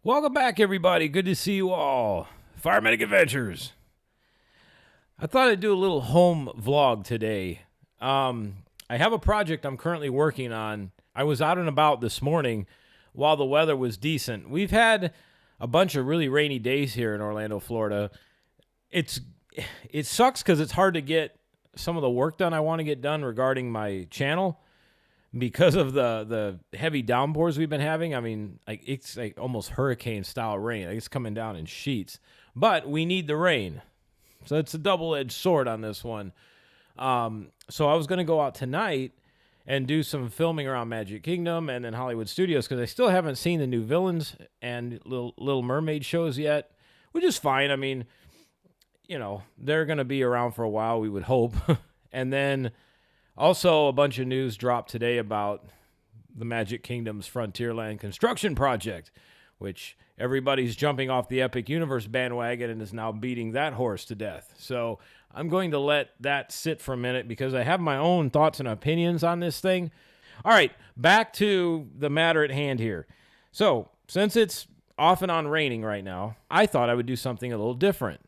Welcome back, everybody. Good to see you all. PARAMEDIC Adventures. I thought I'd do a little home vlog today. I have a project I'm currently working on. I was out and about this morning while the weather was decent. We've had a bunch of really rainy days here in Orlando, Florida. It sucks because it's hard to get some of the work done I want to get done regarding my channel because of the heavy downpours we've been having. I mean, it's like almost hurricane-style rain. It's coming down in sheets. But we need the rain. So it's a double-edged sword on this one. So I was going to go out tonight and do some filming around Magic Kingdom and then Hollywood Studios because I still haven't seen the new Villains and Little Mermaid shows yet, which is fine. I mean, you know, they're going to be around for a while, we would hope. And then also a bunch of news dropped today about the Magic Kingdom's Frontierland construction project, which everybody's jumping off the Epic Universe bandwagon and is now beating that horse to death. So I'm going to let that sit for a minute because I have my own thoughts and opinions on this thing. All right, back to the matter at hand here. So since it's off and on raining right now, I thought I would do something a little different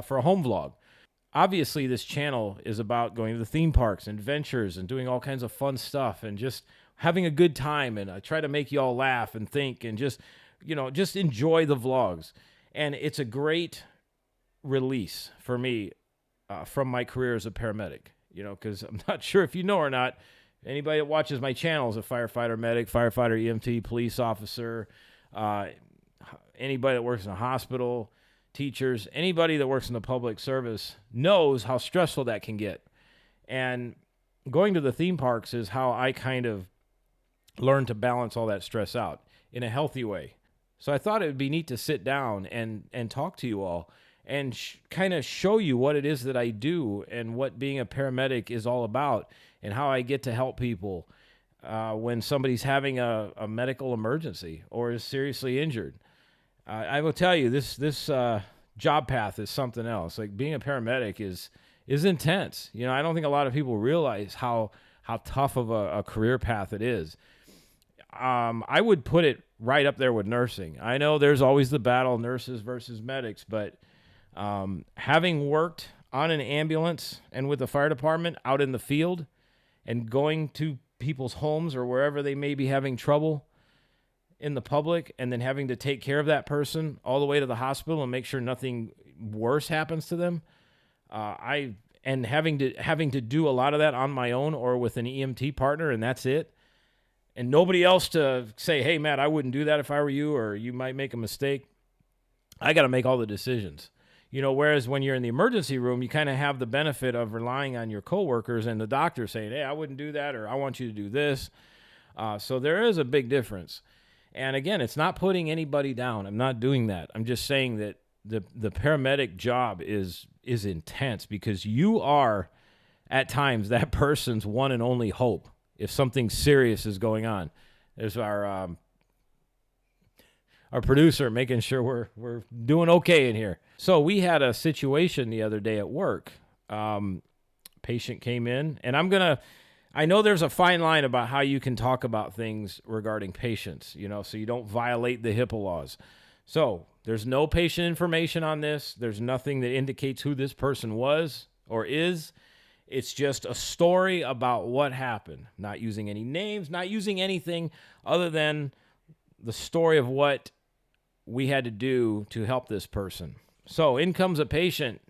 for a home vlog. Obviously, this channel is about going to the theme parks and adventures and doing all kinds of fun stuff and just having a good time. And I try to make you all laugh and think and just enjoy the vlogs. And it's a great release for me from my career as a paramedic, because I'm not sure if you know or not, anybody that watches my channel is a firefighter, medic, firefighter, EMT, police officer, anybody that works in a hospital, teachers, anybody that works in the public service knows how stressful that can get. And going to the theme parks is how I kind of learned to balance all that stress out in a healthy way. So I thought it would be neat to sit down and talk to you all and kind of show you what it is that I do and what being a paramedic is all about and how I get to help people when somebody's having a medical emergency or is seriously injured. I will tell you, this job path is something else. Like being a paramedic is intense. I don't think a lot of people realize how tough of a career path it is. I would put it right up there with nursing. I know there's always the battle, nurses versus medics, but having worked on an ambulance and with the fire department out in the field and going to people's homes or wherever they may be having trouble in the public and then having to take care of that person all the way to the hospital and make sure nothing worse happens to them. Having to do a lot of that on my own or with an EMT partner, and that's it. And nobody else to say, hey, Matt, I wouldn't do that if I were you, or you might make a mistake. I got to make all the decisions. Whereas when you're in the emergency room, you kind of have the benefit of relying on your coworkers and the doctor saying, hey, I wouldn't do that, or I want you to do this. So there is a big difference. And again, it's not putting anybody down. I'm not doing that. I'm just saying that the paramedic job is intense because you are, at times, that person's one and only hope if something serious is going on. There's our producer making sure we're doing okay in here. So we had a situation the other day at work. Patient came in, and I know there's a fine line about how you can talk about things regarding patients, so you don't violate the HIPAA laws. So there's no patient information on this. There's nothing that indicates who this person was or is. It's just a story about what happened, not using any names, not using anything other than the story of what we had to do to help this person. So in comes a patient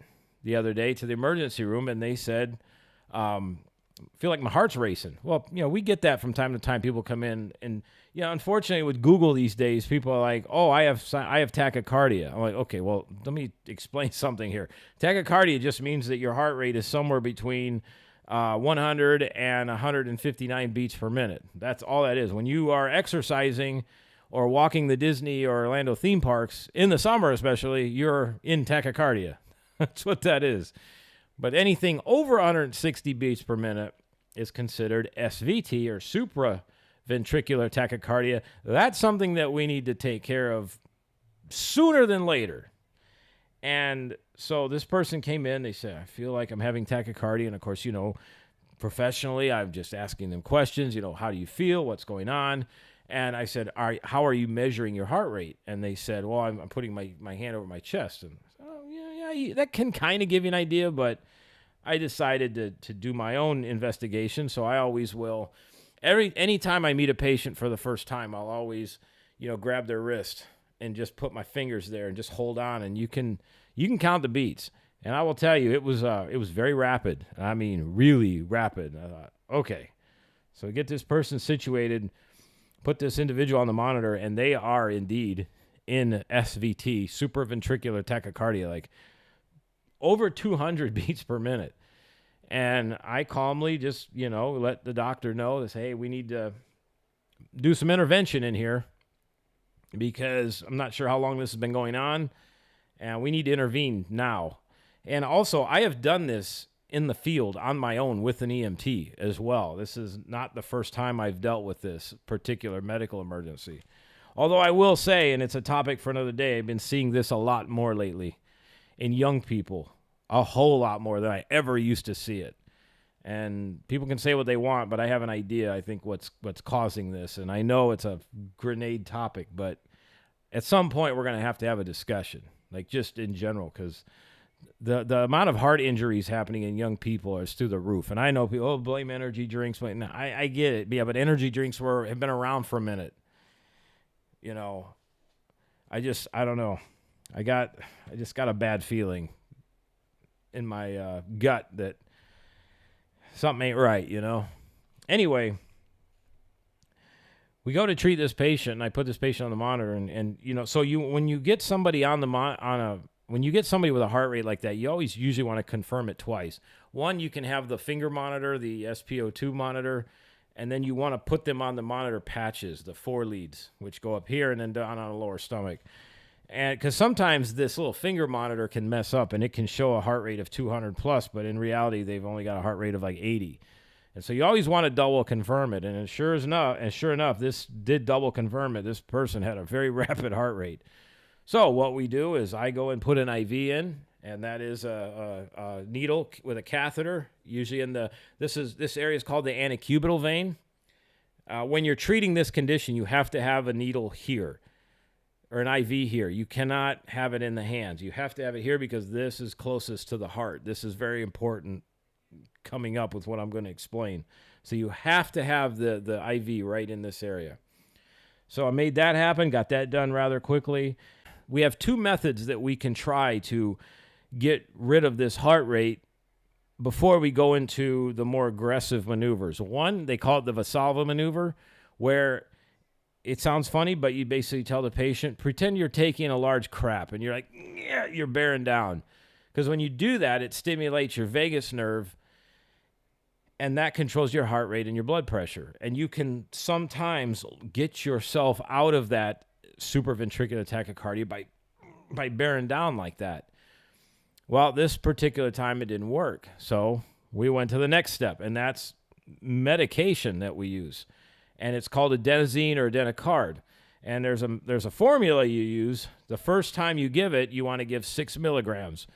the other day to the emergency room, and they said, feel like my heart's racing. Well, we get that from time to time. People come in and, unfortunately with Google these days, people are like, oh, I have tachycardia. I'm like, okay, well, let me explain something here. Tachycardia just means that your heart rate is somewhere between 100 and 159 beats per minute. That's all that is. When you are exercising or walking the Disney or Orlando theme parks, in the summer especially, you're in tachycardia. That's what that is. But anything over 160 beats per minute is considered SVT or supraventricular tachycardia. That's something that we need to take care of sooner than later. And so this person came in. They said, I feel like I'm having tachycardia. And, of course, professionally, I'm just asking them questions. How do you feel? What's going on? And I said, how are you measuring your heart rate? And they said, well, I'm putting my hand over my chest. And oh, yeah, that can kind of give you an idea, but I decided to do my own investigation. So I always will. Anytime I meet a patient for the first time, I'll always, grab their wrist and just put my fingers there and just hold on, and you can count the beats. And I will tell you, it was very rapid. I mean, really rapid. I thought, okay, so get this person situated, put this individual on the monitor, and they are indeed in SVT, supraventricular tachycardia, like over 200 beats per minute. And I calmly just, let the doctor know, that, hey, we need to do some intervention in here because I'm not sure how long this has been going on, and we need to intervene now. And also, I have done this in the field on my own with an EMT as well. This is not the first time I've dealt with this particular medical emergency. Although I will say, and it's a topic for another day, I've been seeing this a lot more lately in young people, a whole lot more than I ever used to see it. And people can say what they want, but I have an idea, I think, what's causing this. And I know it's a grenade topic, but at some point we're going to have a discussion, like just in general, because the amount of heart injuries happening in young people is through the roof. And I know people, blame energy drinks. But no, I get it. Yeah, but energy drinks have been around for a minute. I don't know. I just got a bad feeling in my gut that something ain't right, Anyway, we go to treat this patient, and I put this patient on the monitor, and so when you get somebody when you get somebody with a heart rate like that, you always usually want to confirm it twice. One, you can have the finger monitor, the SpO2 monitor, and then you want to put them on the monitor patches, the 4 leads, which go up here and then down on the lower stomach. And because sometimes this little finger monitor can mess up, and it can show a heart rate of 200 plus, but in reality, they've only got a heart rate of like 80. And so you always want to double confirm it. And sure enough, this did double confirm it. This person had a very rapid heart rate. So what we do is I go and put an IV in, and that is a needle with a catheter. Usually this area is called the antecubital vein. When you're treating this condition, you have to have a needle here or an IV here. You cannot have it in the hands. You have to have it here because this is closest to the heart. This is very important coming up with what I'm going to explain. So you have to have the IV right in this area. So I made that happen, got that done rather quickly. We have 2 methods that we can try to get rid of this heart rate before we go into the more aggressive maneuvers. One, they call it the Valsalva maneuver, where it sounds funny, but you basically tell the patient, pretend you're taking a large crap, and you're like, yeah, you're bearing down. Because when you do that, it stimulates your vagus nerve, and that controls your heart rate and your blood pressure. And you can sometimes get yourself out of that supraventricular tachycardia by bearing down like that. Well, this particular time it didn't work. So we went to the next step, and that's medication that we use. And it's called adenosine or adenocard. And there's a formula you use. The first time you give it, you want to give 6 milligrams.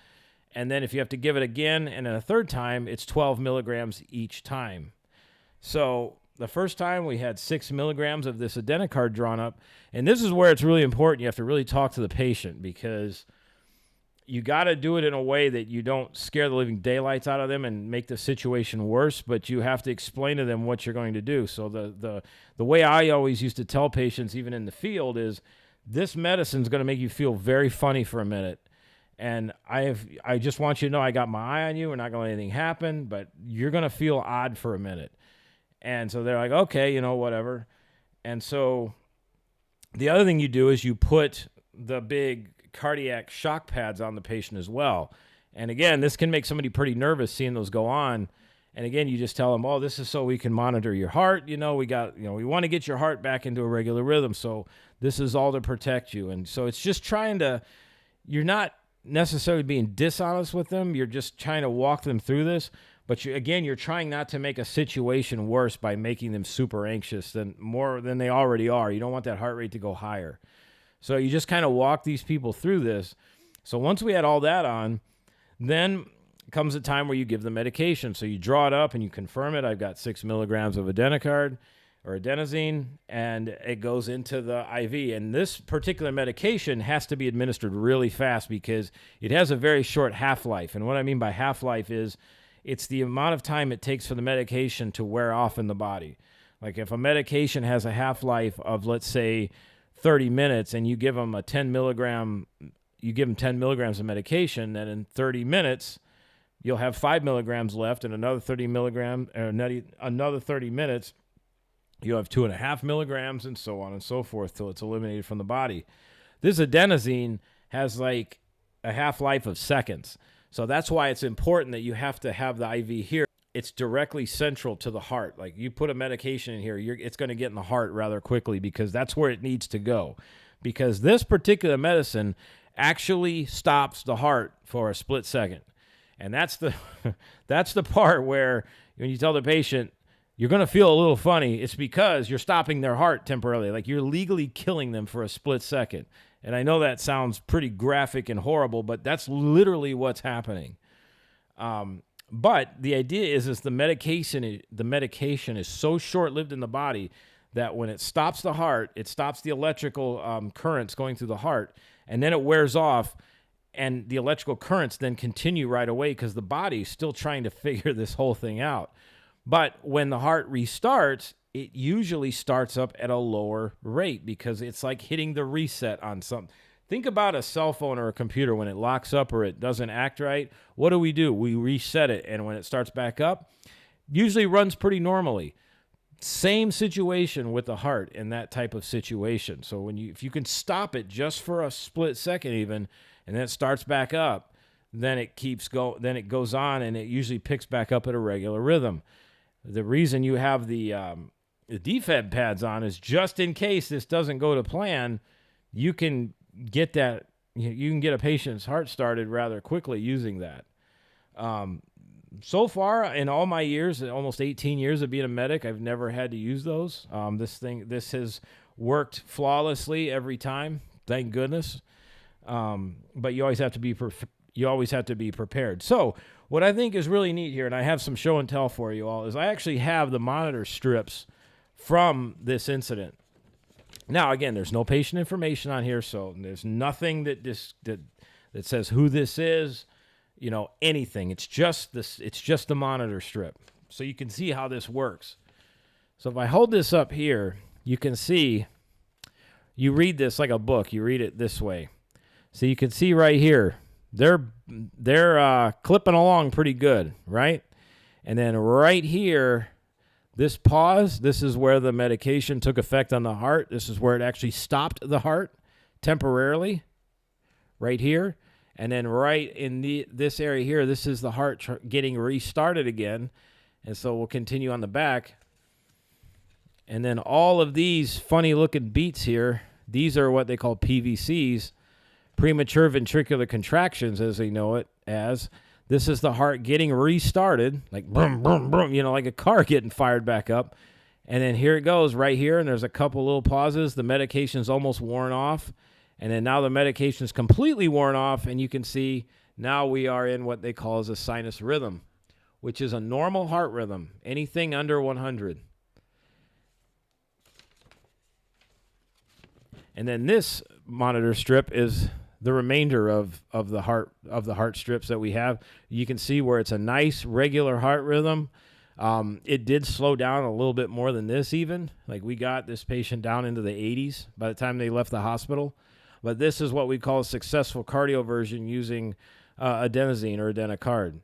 And then if you have to give it again and then a third time, it's 12 milligrams each time. So the first time we had 6 milligrams of this adenocard drawn up. And this is where it's really important. You have to really talk to the patient, because you got to do it in a way that you don't scare the living daylights out of them and make the situation worse, but you have to explain to them what you're going to do. So the way I always used to tell patients, even in the field, is this medicine is going to make you feel very funny for a minute. And I just want you to know I got my eye on you. We're not going to let anything happen, but you're going to feel odd for a minute. And so they're like, okay, whatever. And so the other thing you do is you put the big cardiac shock pads on the patient as well. And again, this can make somebody pretty nervous seeing those go on. And again, you just tell them, oh, this is so we can monitor your heart. We want to get your heart back into a regular rhythm. So this is all to protect you. And so it's just you're not necessarily being dishonest with them. You're just trying to walk them through this. But you're trying not to make a situation worse by making them super anxious more than they already are. You don't want that heart rate to go higher. So you just kind of walk these people through this. So once we had all that on, then comes a time where you give the medication. So you draw it up and you confirm it. I've got 6 milligrams of adenocard or adenosine, and it goes into the IV. And this particular medication has to be administered really fast because it has a very short half-life. And what I mean by half-life is it's the amount of time it takes for the medication to wear off in the body. Like if a medication has a half-life of, let's say, 30 minutes, and you give them a 10 milligrams of medication, then in 30 minutes, you'll have 5 milligrams left, and another 30 minutes, you'll have 2.5 milligrams, and so on and so forth till it's eliminated from the body. This adenosine has like a half-life of seconds. So that's why it's important that you have to have the IV here. It's directly central to the heart. Like you put a medication in here, it's going to get in the heart rather quickly because that's where it needs to go. Because this particular medicine actually stops the heart for a split second. And that's the that's the part where when you tell the patient, you're going to feel a little funny, it's because you're stopping their heart temporarily. Like you're legally killing them for a split second. And I know that sounds pretty graphic and horrible, but that's literally what's happening. But the idea is the medication is so short-lived in the body that when it stops the heart, it stops the electrical currents going through the heart, and then it wears off, and the electrical currents then continue right away because the body's still trying to figure this whole thing out. But when the heart restarts, it usually starts up at a lower rate because it's like hitting the reset on something. Think about a cell phone or a computer when it locks up or it doesn't act right. What do? We reset it, and when it starts back up, usually runs pretty normally. Same situation with the heart in that type of situation. So if you can stop it just for a split second even, and then it starts back up, then it goes on, and it usually picks back up at a regular rhythm. The reason you have the defib pads on is just in case this doesn't go to plan, you can get that. You can get a patient's heart started rather quickly using that. So far, in all my years, almost 18 years of being a medic, I've never had to use those. This has worked flawlessly every time. Thank goodness. But you always have to be prepared. So what I think is really neat here, and I have some show and tell for you all, is I actually have the monitor strips from this incident. Now, again, there's no patient information on here, so there's nothing that says who this is, anything. It's just the monitor strip. So you can see how this works. So if I hold this up here, you can see, you read this like a book. You read it this way. So you can see right here, they're clipping along pretty good, right? And then right here, this pause, this is where the medication took effect on the heart. This is where it actually stopped the heart temporarily, right here. And then right in this area here, this is the heart getting restarted again. And so we'll continue on the back. And then all of these funny-looking beats here, these are what they call PVCs, premature ventricular contractions, as they know it as. This is the heart getting restarted, like boom, boom, boom, like a car getting fired back up. And then here it goes right here, and there's a couple little pauses. The medication's almost worn off. And then now the medication's completely worn off, and you can see now we are in what they call as a sinus rhythm, which is a normal heart rhythm, anything under 100. And then this monitor strip is the remainder of the heart strips that we have. You can see where it's a nice regular heart rhythm. It did slow down a little bit more than this even. Like we got this patient down into the 80s by the time they left the hospital. But this is what we call a successful cardioversion using adenosine or adenocard.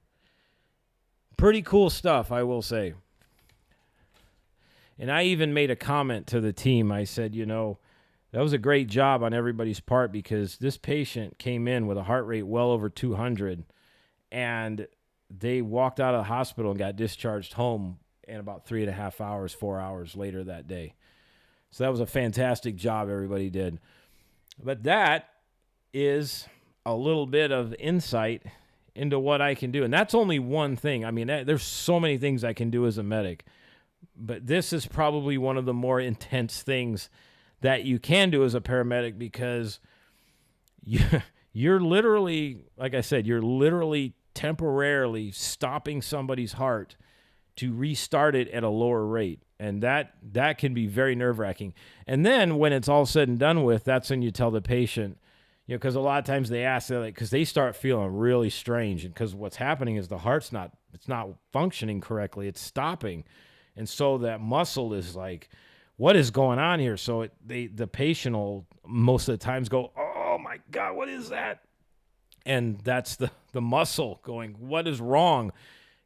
Pretty cool stuff, I will say. And I even made a comment to the team. I said, that was a great job on everybody's part because this patient came in with a heart rate well over 200, and they walked out of the hospital and got discharged home in about 3.5 hours, 4 hours later that day. So that was a fantastic job everybody did. But that is a little bit of insight into what I can do. And that's only one thing. I mean, there's so many things I can do as a medic. But this is probably one of the more intense things that you can do as a paramedic because you're literally, like I said, you're literally temporarily stopping somebody's heart to restart it at a lower rate. And that can be very nerve-wracking. And then when it's all said and done with, that's when you tell the patient, because a lot of times they ask, because they start feeling really strange, and because what's happening is the heart's not functioning correctly, it's stopping, and so that muscle is like, what is going on here? So the patient will most of the times go, oh my God, what is that? And that's the muscle going, what is wrong?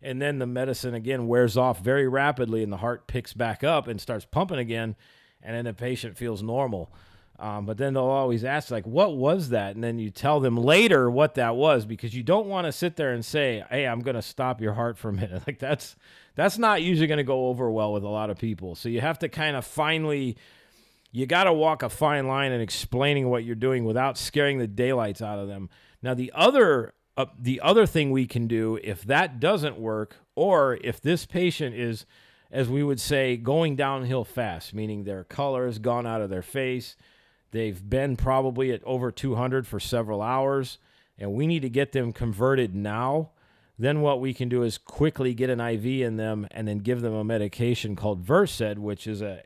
And then the medicine again wears off very rapidly, and the heart picks back up and starts pumping again, and then the patient feels normal. But then they'll always ask, like, what was that? And then you tell them later what that was, because you don't want to sit there and say, hey, I'm going to stop your heart for a minute. Like that's not usually going to go over well with a lot of people. So you have to kind of you got to walk a fine line in explaining what you're doing without scaring the daylights out of them. Now, the other thing we can do, if that doesn't work, or if this patient is, as we would say, going downhill fast, meaning their color has gone out of their face, they've been probably at over 200 for several hours, and we need to get them converted now, then what we can do is quickly get an IV in them and then give them a medication called Versed, which is a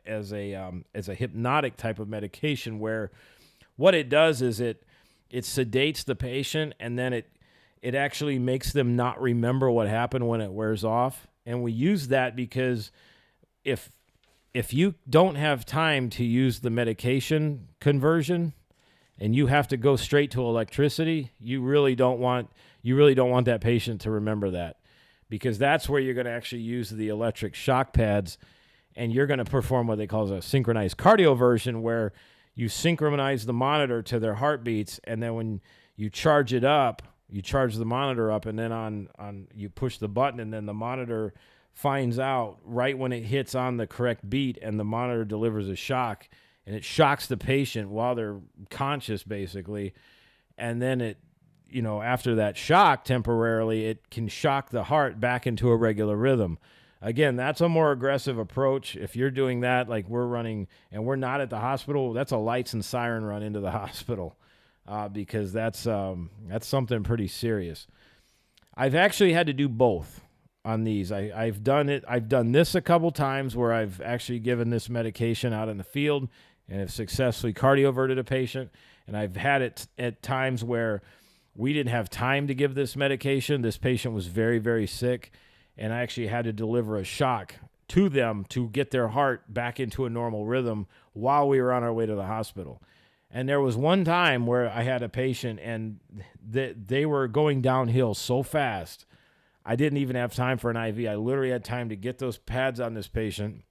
hypnotic type of medication, where what it does is it sedates the patient, and then it actually makes them not remember what happened when it wears off. And we use that because if you don't have time to use the medication conversion and you have to go straight to electricity, you really don't want that patient to remember that, because that's where you're going to actually use the electric shock pads, and you're going to perform what they call a synchronized cardioversion, where you synchronize the monitor to their heartbeats, and then when you charge it up, you charge the monitor up, and then on you push the button, and then the monitor finds out right when it hits on the correct beat, and the monitor delivers a shock, and it shocks the patient while they're conscious, basically. And then it, after that shock temporarily, it can shock the heart back into a regular rhythm. Again, that's a more aggressive approach. If you're doing that, like we're running, and we're not at the hospital, that's a lights and siren run into the hospital, because that's something pretty serious. I've actually had to do both on these. I've done this a couple times where I've actually given this medication out in the field and have successfully cardioverted a patient. And I've had it at times where we didn't have time to give this medication. This patient was very, very sick, and I actually had to deliver a shock to them to get their heart back into a normal rhythm while we were on our way to the hospital. And there was one time where I had a patient, and they were going downhill so fast, I didn't even have time for an IV. I literally had time to get those pads on this patient,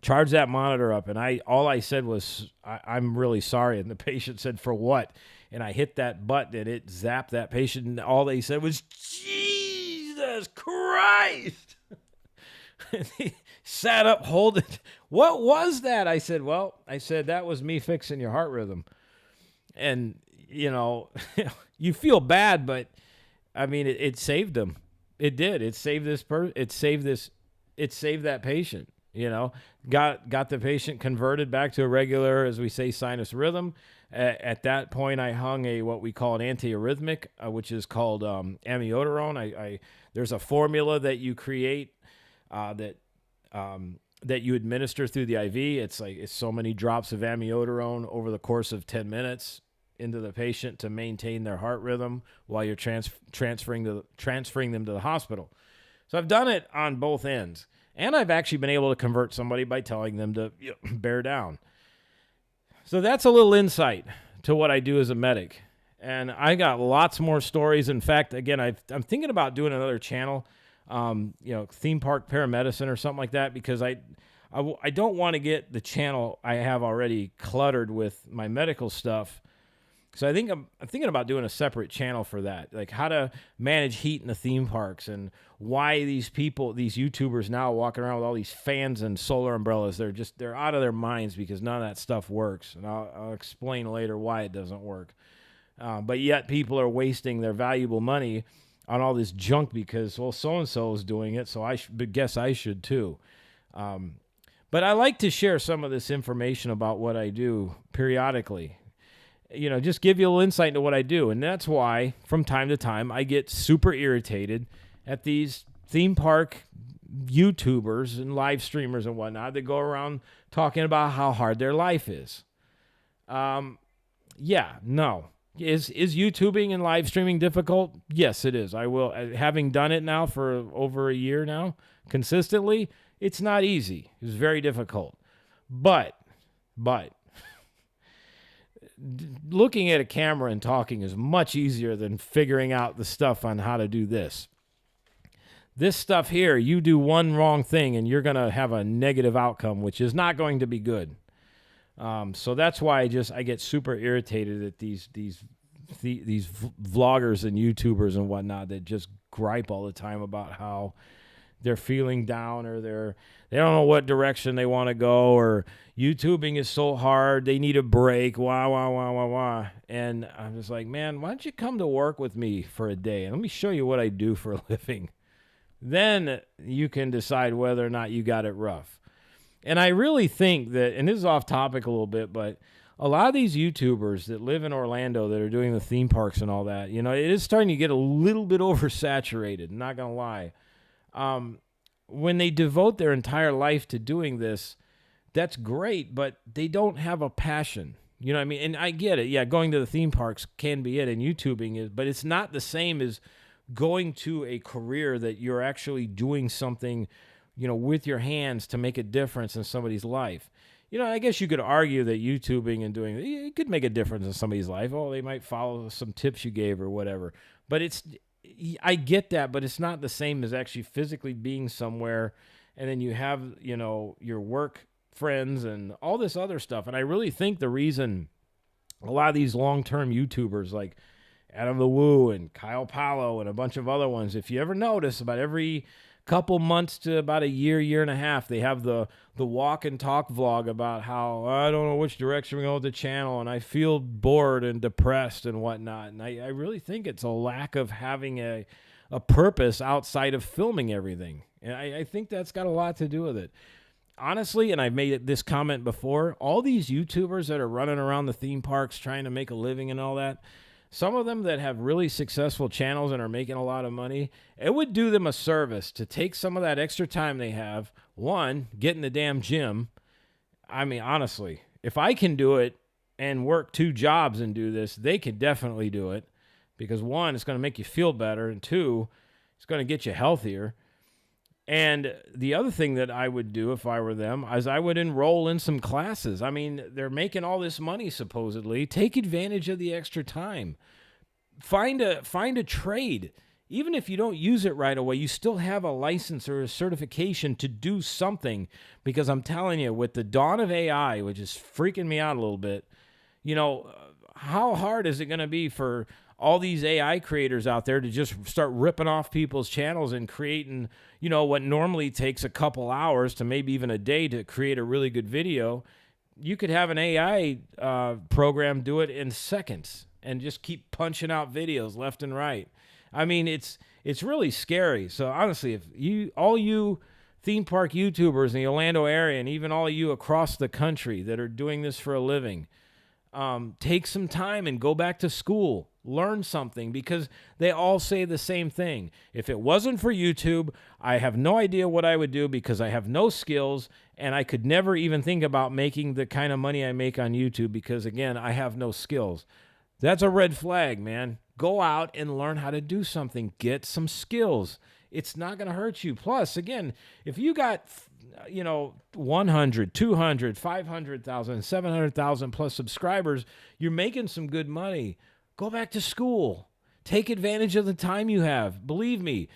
charge that monitor up, and all I said was, I'm really sorry. And the patient said, for what? And I hit that button, and it zapped that patient, and all they said was, Jesus Christ! And he sat up holding, what was that? I said, that was me fixing your heart rhythm. And, you feel bad, but I mean, it saved him. It did. It saved it saved that patient, got the patient converted back to a regular, as we say, sinus rhythm. At that point, I hung what we call an antiarrhythmic, which is called amiodarone. There's a formula that you create, that you administer through the IV. It's so many drops of amiodarone over the course of 10 minutes into the patient to maintain their heart rhythm while you're transferring them to the hospital. So I've done it on both ends, and I've actually been able to convert somebody by telling them to bear down. So that's a little insight to what I do as a medic, and I got lots more stories. In fact, again, I'm thinking about doing another channel, theme park paramedicine or something like that, because I don't want to get the channel I have already cluttered with my medical stuff. So I think I'm thinking about doing a separate channel for that, like how to manage heat in the theme parks, and why these YouTubers now walking around with all these fans and solar umbrellas, they're out of their minds, because none of that stuff works. And I'll explain later why it doesn't work. But yet people are wasting their valuable money on all this junk because, well, so-and-so is doing it, so I guess I should too. But I like to share some of this information about what I do periodically. Just give you a little insight into what I do. And that's why, from time to time, I get super irritated at these theme park YouTubers and live streamers and whatnot that go around talking about how hard their life is. Yeah, no. Is YouTubing and live streaming difficult? Yes, it is. I will, having done it now for over a year now, consistently, it's not easy. It's very difficult. But looking at a camera and talking is much easier than figuring out the stuff on how to do this. This stuff here, you do one wrong thing and you're going to have a negative outcome, which is not going to be good. So that's why I get super irritated at these vloggers and YouTubers and whatnot that just gripe all the time about how they're feeling down or they don't know what direction they want to go, or YouTubing is so hard, they need a break, wah. And I'm just like, man, why don't you come to work with me for a day and let me show you what I do for a living. Then you can decide whether or not you got it rough. And I really think that, and this is off topic a little bit, but a lot of these YouTubers that live in Orlando that are doing the theme parks and all that, it is starting to get a little bit oversaturated, I'm not going to lie. When they devote their entire life to doing this, that's great, but they don't have a passion. You know what I mean? And I get it. Yeah, going to the theme parks can be it, and YouTubing is, but it's not the same as going to a career that you're actually doing something, with your hands to make a difference in somebody's life. I guess you could argue that YouTubing and doing it could make a difference in somebody's life. Oh, they might follow some tips you gave or whatever. But I get that, but it's not the same as actually physically being somewhere, and then you have, your work friends and all this other stuff. And I really think the reason a lot of these long-term YouTubers like Adam the Woo and Kyle Palo and a bunch of other ones, if you ever notice, about every couple months to about a year and a half, they have the walk and talk vlog about how I don't know which direction we're going with the channel and I feel bored and depressed and whatnot. And I really think it's a lack of having a purpose outside of filming everything. And I think that's got a lot to do with it. Honestly, and I've made this comment before, all these YouTubers that are running around the theme parks trying to make a living and all that, some of them that have really successful channels and are making a lot of money, it would do them a service to take some of that extra time they have, one, get in the damn gym. I mean, honestly, if I can do it and work 2 jobs and do this, they could definitely do it because, one, it's going to make you feel better, and 2, it's going to get you healthier. And the other thing that I would do if I were them is I would enroll in some classes. I mean, they're making all this money, supposedly. Take advantage of the extra time. Find a trade. Even if you don't use it right away, you still have a license or a certification to do something. Because I'm telling you, with the dawn of AI, which is freaking me out a little bit, how hard is it going to be for all these AI creators out there to just start ripping off people's channels and creating, what normally takes a couple hours to maybe even a day to create a really good video? You could have an AI program do it in seconds and just keep punching out videos left and right. I mean, it's really scary. So honestly, if all you theme park YouTubers in the Orlando area and even all of you across the country that are doing this for a living, take some time and go back to school. Learn something, because they all say the same thing. If it wasn't for YouTube, I have no idea what I would do because I have no skills and I could never even think about making the kind of money I make on YouTube because, again, I have no skills. That's a red flag, man. Go out and learn how to do something. Get some skills. It's not going to hurt you. Plus, again, if you got 100, 200, 500,000, 700,000 plus subscribers, you're making some good money. Go back to school. Take advantage of the time you have. Believe me,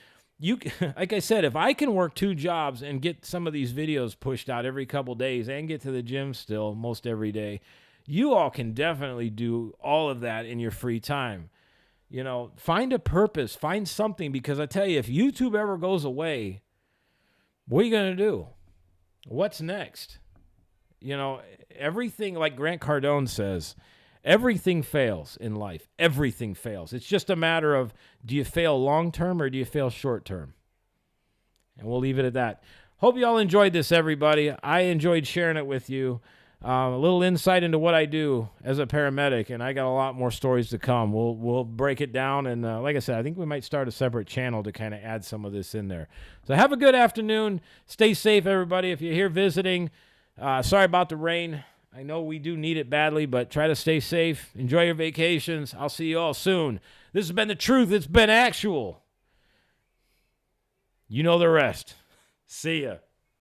like I said, if I can work 2 jobs and get some of these videos pushed out every couple days and get to the gym still most every day, you all can definitely do all of that in your free time. Find a purpose, find something, because I tell you, if YouTube ever goes away, what are you going to do? What's next? Everything, like Grant Cardone says, everything fails in life. Everything fails. It's just a matter of, do you fail long-term or do you fail short-term? And we'll leave it at that. Hope you all enjoyed this, everybody. I enjoyed sharing it with you. A little insight into what I do as a paramedic, and I got a lot more stories to come. We'll break it down, and like I said, I think we might start a separate channel to kind of add some of this in there. So have a good afternoon. Stay safe, everybody. If you're here visiting, sorry about the rain. I know we do need it badly, but try to stay safe. Enjoy your vacations. I'll see you all soon. This has been the truth. It's been actual. You know the rest. See ya.